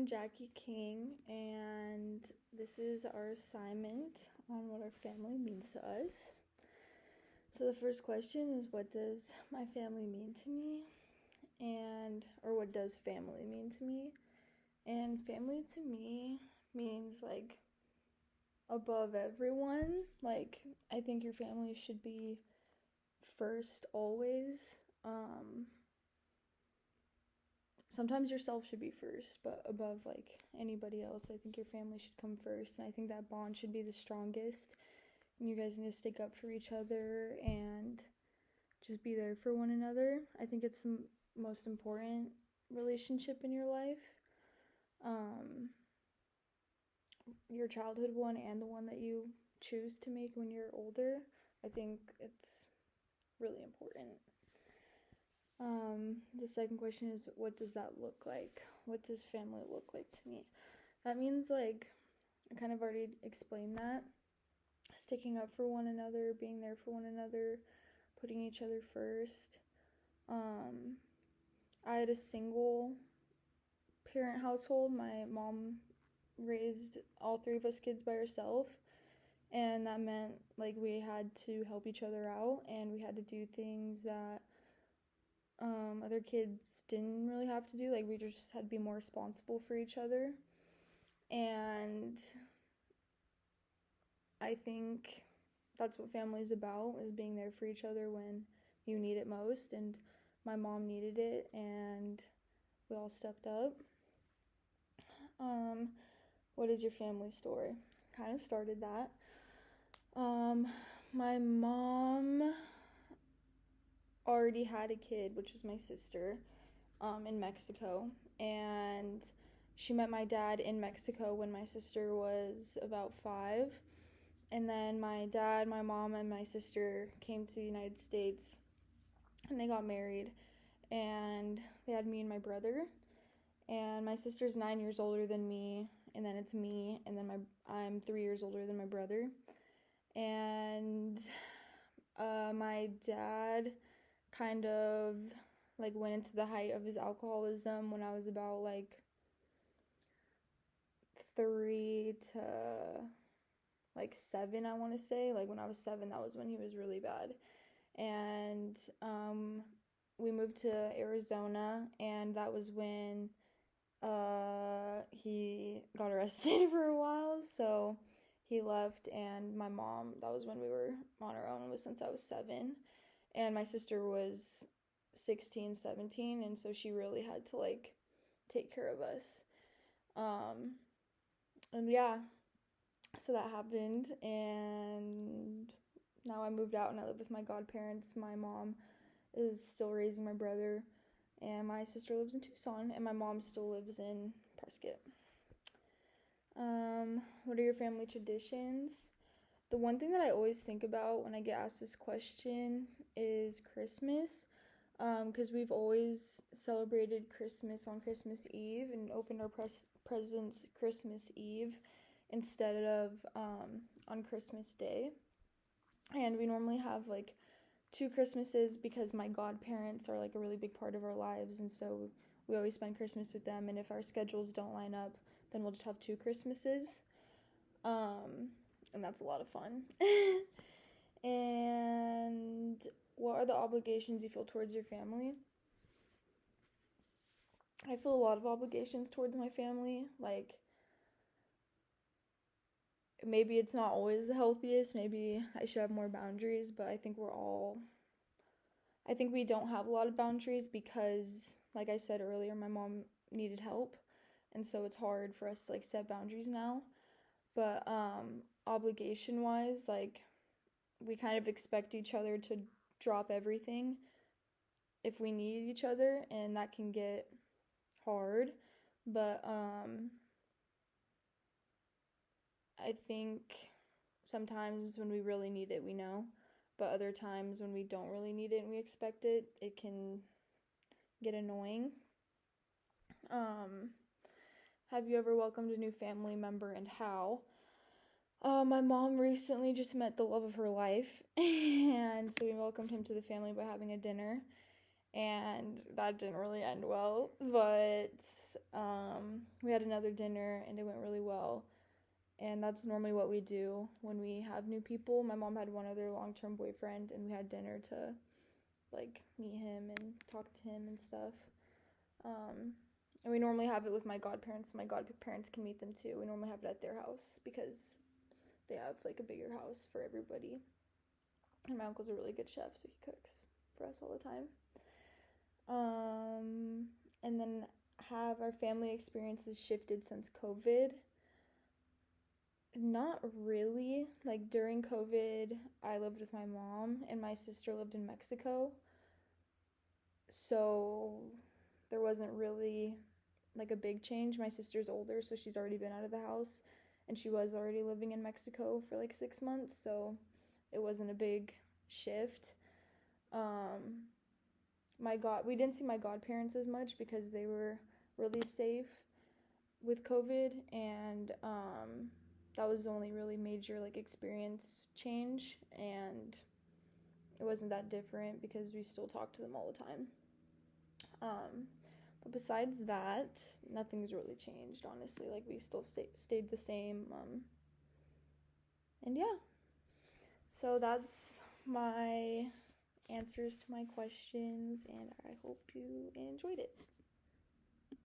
Jackie King, and this is our assignment on what our family means to us. So, the first question is, what does my family mean to me? Or what does family mean to me? And family to me means like above everyone. Like, I think your family should be first always. Sometimes yourself should be first, but above like anybody else, I think your family should come first. And I think that bond should be the strongest. And you guys need to stick up for each other and just be there for one another. I think it's the most important relationship in your life. Your childhood one and the one that you choose to make when you're older. I think it's really important. The second question is, what does that look like? What does family look like to me? That means, like, I kind of already explained that. Sticking up for one another, being there for one another, putting each other first. I had a single parent household. My mom raised all three of us kids by herself. And that meant, like, we had to help each other out, and we had to do things that other kids didn't really have to do. Like, we just had to be more responsible for each other. And I think that's what family is about, is being there for each other when you need it most. And my mom needed it, and we all stepped up. What is your family story? Kind of started that. My mom already had a kid, which was my sister, in Mexico, and she met my dad in Mexico when my sister was about 5. And then my dad, my mom, and my sister came to the United States, and they got married, and they had me and my brother. And my sister's 9 years older than me, and then it's me, and then I'm 3 years older than my brother. And my dad kind of like went into the height of his alcoholism when I was about like 3 to like 7, I want to say. Like when I was 7, that was when he was really bad. And we moved to Arizona, and that was when he got arrested for a while. So he left, and my mom, that was when we were on our own. It was since I was 7, and my sister was 16, 17, and so she really had to like take care of us. And yeah, so that happened, and now I moved out and I live with my godparents. My mom is still raising my brother, and my sister lives in Tucson, and my mom still lives in Prescott. What are your family traditions? The one thing that I always think about when I get asked this question is Christmas, because we've always celebrated Christmas on Christmas Eve and opened our presents Christmas Eve instead of on Christmas Day. And we normally have like 2 Christmases because my godparents are like a really big part of our lives, and so we always spend Christmas with them. And if our schedules don't line up, then we'll just have 2 Christmases. And that's a lot of fun. And what are the obligations you feel towards your family? I feel a lot of obligations towards my family. Like, maybe it's not always the healthiest. Maybe I should have more boundaries, but I think we don't have a lot of boundaries because, like I said earlier, my mom needed help. And so it's hard for us to like set boundaries now. But obligation-wise, like, we kind of expect each other to drop everything if we need each other, and that can get hard. But I think sometimes when we really need it, we know. But other times when we don't really need it and we expect it, it can get annoying. Have you ever welcomed a new family member, and how? My mom recently just met the love of her life, and so we welcomed him to the family by having a dinner. and that didn't really end well. But we had another dinner, and it went really well. And that's normally what we do when we have new people. My mom had one other long-term boyfriend, and we had dinner to like meet him and talk to him and stuff. And we normally have it with my godparents. My godparents can meet them too. We normally have it at their house because they have like a bigger house for everybody. And my uncle's a really good chef, so he cooks for us all the time. And then have our family experiences shifted since COVID? Not really. Like during COVID, I lived with my mom and my sister lived in Mexico. So there wasn't really like a big change. My sister's older, so she's already been out of the house and she was already living in Mexico for like 6 months, so it wasn't a big shift. We didn't see my godparents as much because they were really safe with COVID, and that was the only really major like experience change, and it wasn't that different because we still talk to them all the time. But besides that, nothing's really changed, honestly. Like we still stayed the same. And yeah, so that's my answers to my questions, and I hope you enjoyed it.